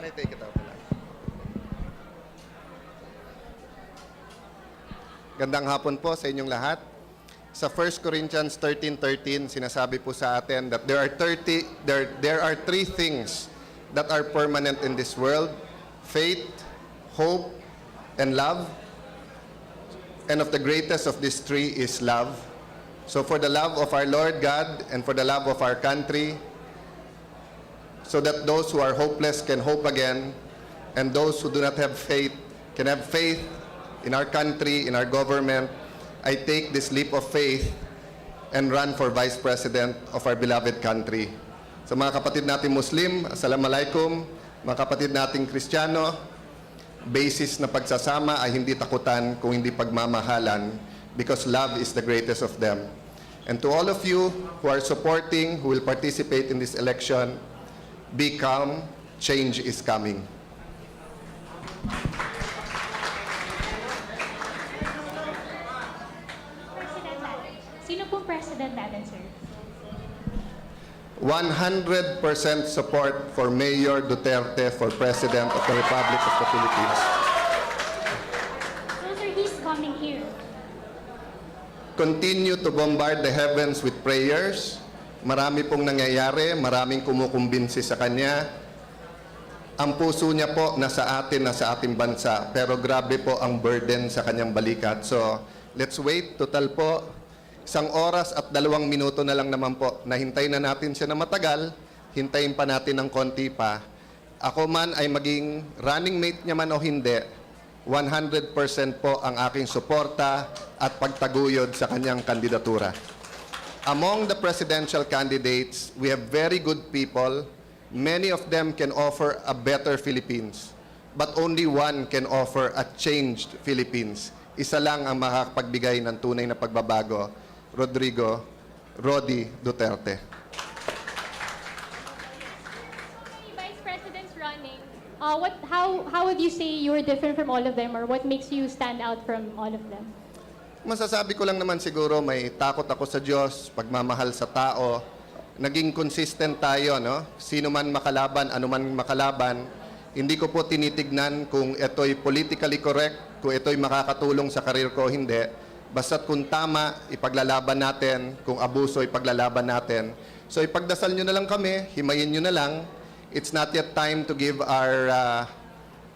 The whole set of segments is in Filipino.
I take it out? Gandang hapon po sa inyong lahat. Sa 1 Corinthians 13:13, sinasabi po sa atin that there are three things that are permanent in this world: faith, hope, and love. And of the greatest of these three is love. So for the love of our Lord God and for the love of our country, so that those who are hopeless can hope again, and those who do not have faith can have faith in our country, in our government, I take this leap of faith and run for Vice President of our beloved country. So mga kapatid natin Muslim, Assalamualaikum. Mga kapatid nating Kristiyano, basis na pagsasama ay hindi takutan kung hindi pagmamahalan, because love is the greatest of them. And to all of you who are supporting, who will participate in this election, be calm, change is coming. Sino pong president natin, sir? 100% support for Mayor Duterte for President of the Republic of the Philippines. So, sir, he's coming here. Continue to bombard the heavens with prayers. Marami pong nangyayari, maraming kumukumbinsi sa kanya. Ang puso niya po nasa atin, nasa ating bansa, pero grabe po ang burden sa kanyang balikat. So, let's wait. Total po, 1 oras at 2 minuto na lang naman po. Nahintay na natin siya na matagal, hintayin pa natin ng konti pa. Ako man ay maging running mate niya man o hindi, 100% po ang aking suporta at pagtaguyod sa kanyang kandidatura. Among the presidential candidates, we have very good people. Many of them can offer a better Philippines, but only one can offer a changed Philippines. Isa lang ang makakapagbigay ng tunay na pagbabago: Rodi Duterte. Vice President's running. How would you say you're different from all of them, or what makes you stand out from all of them? Masasabi ko lang naman siguro may takot ako sa Diyos, pagmamahal sa tao. Naging consistent tayo, no? Sino man makalaban, ano man makalaban, hindi ko po tinitignan kung ito'y politically correct, kung ito'y makakatulong sa karir ko o hindi. Basta't kung tama, ipaglalaban natin. Kung abuso, ipaglalaban natin. So ipagdasal nyo na lang kami, himayin nyo na lang. It's not yet time to give our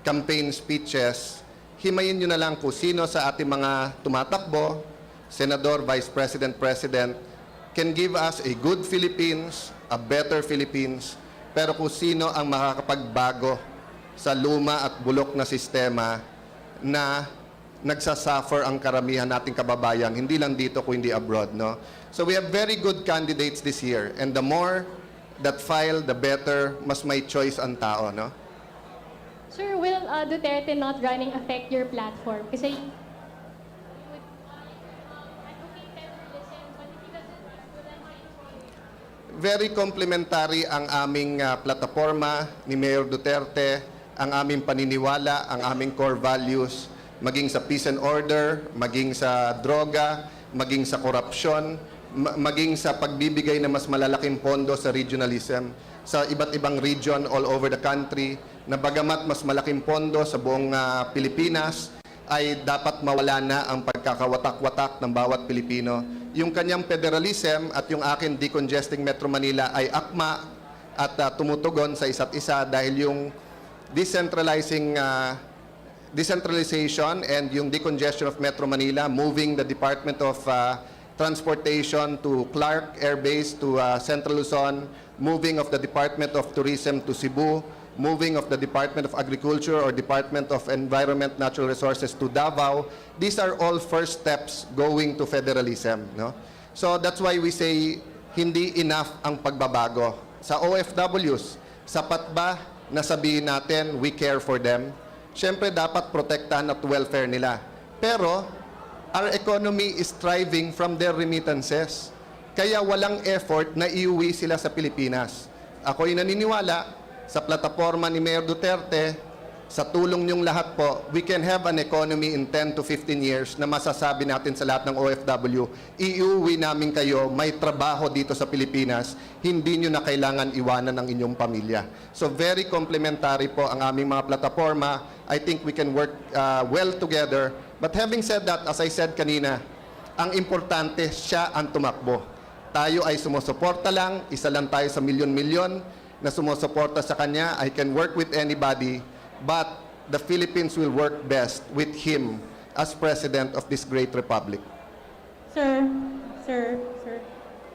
campaign speeches. Himayin nyo na lang kung sino sa ating mga tumatakbo, Senador, Vice President, President, can give us a good Philippines, a better Philippines, pero kung sino ang makakapagbago sa luma at bulok na sistema na nagsasuffer ang karamihan nating kababayan, hindi lang dito kundi abroad, no? So we have very good candidates this year, and the more that file, the better. Mas may choice ang tao, no? Sir, will Duterte not running affect your platform? Kasi very complementary ang aming plataforma ni Mayor Duterte, ang aming paniniwala, ang aming core values, maging sa peace and order, maging sa droga, maging sa korupsyon, maging sa pagbibigay ng mas malalaking pondo sa regionalism sa iba't ibang region all over the country, na bagamat mas malaking pondo sa buong Pilipinas, ay dapat mawala na ang pagkakawatak-watak ng bawat Pilipino. Yung kanyang federalism at yung akin decongesting Metro Manila ay akma at tumutugon sa isa't isa, dahil yung decentralization and yung decongestion of Metro Manila, moving the Department of Transportation to Clark Air Base to Central Luzon, moving of the Department of Tourism to Cebu, moving of the Department of Agriculture or Department of Environment, Natural Resources to Davao. These are all first steps going to federalism, no? So that's why we say hindi enough ang pagbabago. Sa OFWs, sapat ba na sabihin natin we care for them? Siyempre dapat protektahan at welfare nila. Pero our economy is thriving from their remittances. Kaya walang effort na iuwi sila sa Pilipinas. Ako'y naniniwala sa plataforma ni Mayor Duterte, Sa tulong niyong lahat po, we can have an economy in 10 to 15 years na masasabi natin sa lahat ng OFW, iuwi namin kayo, may trabaho dito sa Pilipinas, hindi niyo na kailangan iwanan ng inyong pamilya. So very complementary po ang aming mga plataforma. I think we can work well together. But having said that, as I said kanina, ang importante siya ang tumakbo. Tayo ay sumusuporta lang, isa lang tayo sa milyon-milyon na sumusuporta sa kanya. I can work with anybody. But the Philippines will work best with him as President of this great republic. Sir.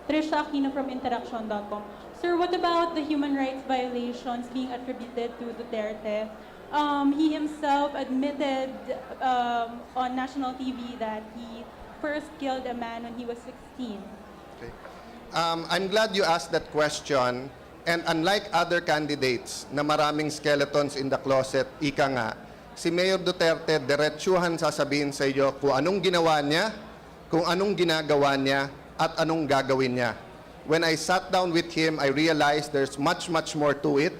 Trisha Aquino from Interaction.com. Sir, what about the human rights violations being attributed to Duterte? He himself admitted on national TV that he first killed a man when he was 16. Okay. I'm glad you asked that question. And unlike other candidates na maraming skeletons in the closet, ika nga, si Mayor Duterte, diretsuhan sasabihin sa iyo kung anong ginawa niya, kung anong ginagawa niya, at anong gagawin niya. When I sat down with him, I realized there's much, much more to it.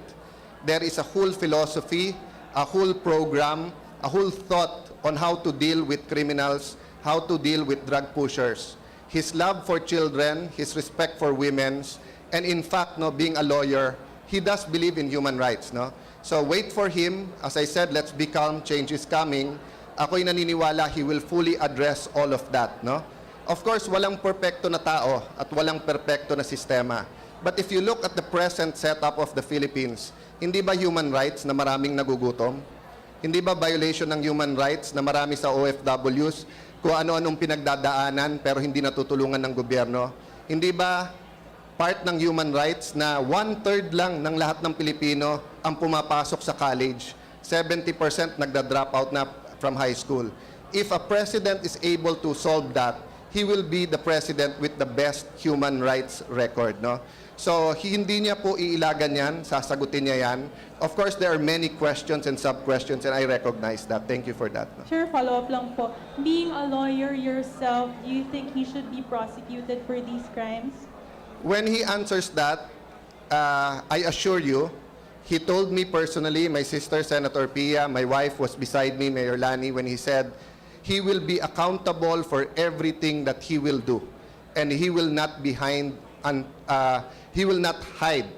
There is a whole philosophy, a whole program, a whole thought on how to deal with criminals, how to deal with drug pushers. His love for children, his respect for women's, and in fact, no, being a lawyer, he does believe in human rights. No? So wait for him. As I said, let's be calm. Change is coming. Ako'y naniniwala he will fully address all of that. No? Of course, walang perfecto na tao at walang perfecto na sistema. But if you look at the present setup of the Philippines, hindi ba human rights na maraming nagugutom? Hindi ba violation ng human rights na marami sa OFWs kung ano-anong pinagdadaanan pero hindi natutulungan ng gobyerno? Hindi ba part ng human rights na 1/3 lang ng lahat ng Pilipino ang pumapasok sa college, 70% nagda-drop out na from high school. If a president is able to solve that, he will be the president with the best human rights record. No? So hindi niya po iilagan yan, sasagutin niya yan. Of course, there are many questions and sub-questions and I recognize that. Thank you for that. No? Sure, follow-up lang po. Being a lawyer yourself, do you think he should be prosecuted for these crimes? When he answers that, I assure you, he told me personally, my sister, Senator Pia, my wife was beside me, Mayor Lani, when he said, he will be accountable for everything that he will do. And he will not he will not hide,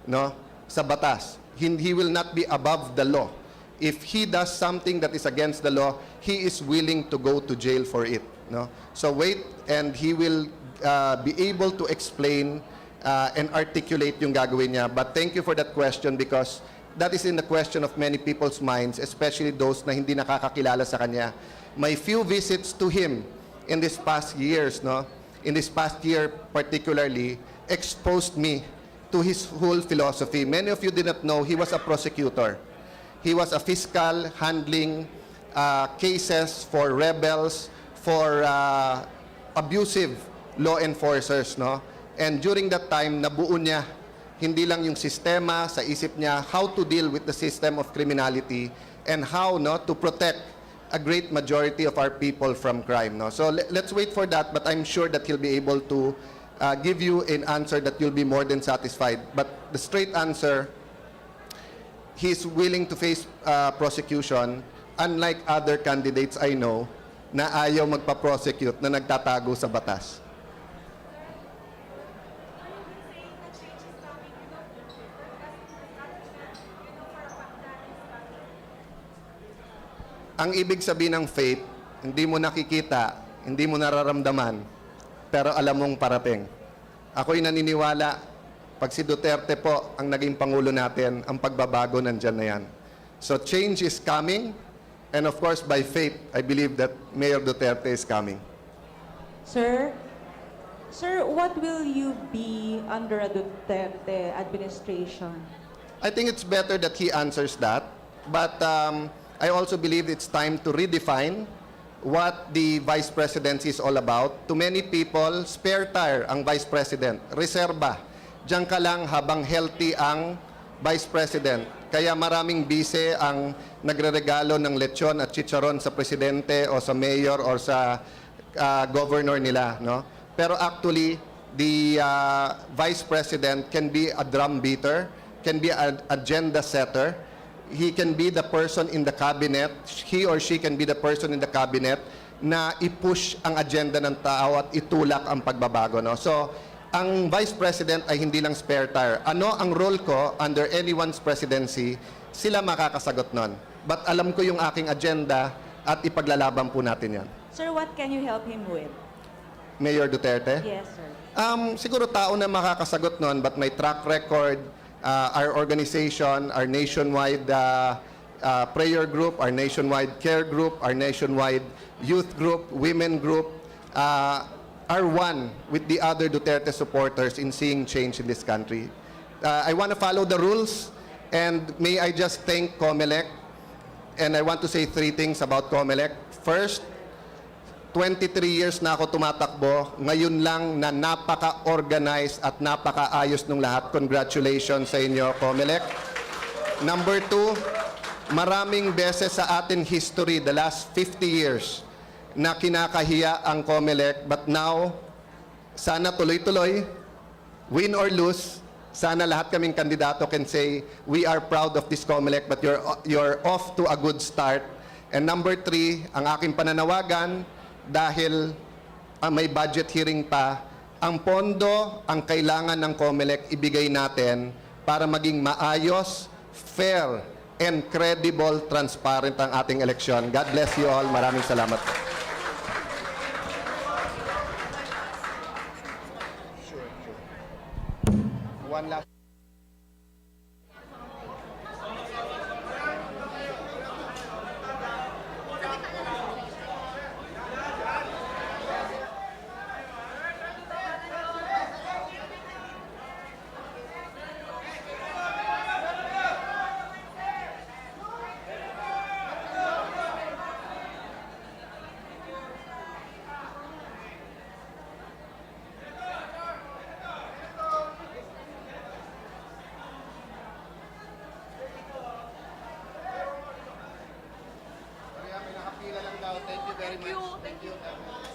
no, sa batas. He will not be above the law. If he does something that is against the law, he is willing to go to jail for it. No? So wait, and he will be able to explain and articulate yung gagawin niya. But thank you for that question because that is in the question of many people's minds, especially those na hindi nakakakilala sa kanya. My few visits to him in this past years, no, in this past year particularly, exposed me to his whole philosophy. Many of you did not know he was a prosecutor. He was a fiscal handling cases for rebels, for abusive law enforcers, no? And during that time, nabuo niya hindi lang yung sistema sa isip niya how to deal with the system of criminality and how, no, to protect a great majority of our people from crime, no? So let's wait for that, but I'm sure that he'll be able to give you an answer that you'll be more than satisfied. But the straight answer, he's willing to face prosecution, unlike other candidates I know na ayaw magpa-prosecute, na nagtatago sa batas. Ang ibig sabihin ng faith, hindi mo nakikita, hindi mo nararamdaman, pero alam mong parating. Ako'y naniniwala, pag si Duterte po ang naging Pangulo natin, ang pagbabago nandyan na yan. So change is coming, and of course, by faith, I believe that Mayor Duterte is coming. Sir, what will you be under a Duterte administration? I think it's better that he answers that, but I also believe it's time to redefine what the Vice Presidency is all about. To many people, spare tire ang Vice President, reserba. Diyan ka lang habang healthy ang Vice President. Kaya maraming bise ang nagreregalo ng lechon at chicharon sa Presidente o sa Mayor o sa Governor nila. No? Pero actually, the Vice President can be a drum beater, can be an agenda setter, he can be the person in the cabinet, he or she can be the person in the cabinet na i-push ang agenda ng tao at itulak ang pagbabago. No? So, ang Vice President ay hindi lang spare tire. Ano ang role ko under anyone's presidency, sila makakasagot nun. But alam ko yung aking agenda at ipaglalaban po natin yan. Sir, what can you help him with? Mayor Duterte? Yes, sir. Siguro tao na makakasagot nun, but my track record, our organization, our nationwide prayer group, our nationwide care group, our nationwide youth group, women group, are one with the other Duterte supporters in seeing change in this country. I want to follow the rules, and may I just thank COMELEC, and I want to say 3 things about COMELEC. First, 23 years na ako tumatakbo, ngayon lang na napaka-organized at napaka-ayos ng lahat. Congratulations sa inyo, COMELEC. Number 2, maraming beses sa ating history, the last 50 years, na kinakahiya ang COMELEC, but now, sana tuloy-tuloy, win or lose, sana lahat kaming kandidato can say, we are proud of this COMELEC, but you're off to a good start. And number 3, ang aking pananawagan, dahil may budget hearing pa, ang pondo, ang kailangan ng COMELEC, ibigay natin para maging maayos, fair, and credible, transparent ang ating eleksyon. God bless you all. Maraming salamat po. One last. Thank you very much. Thank you.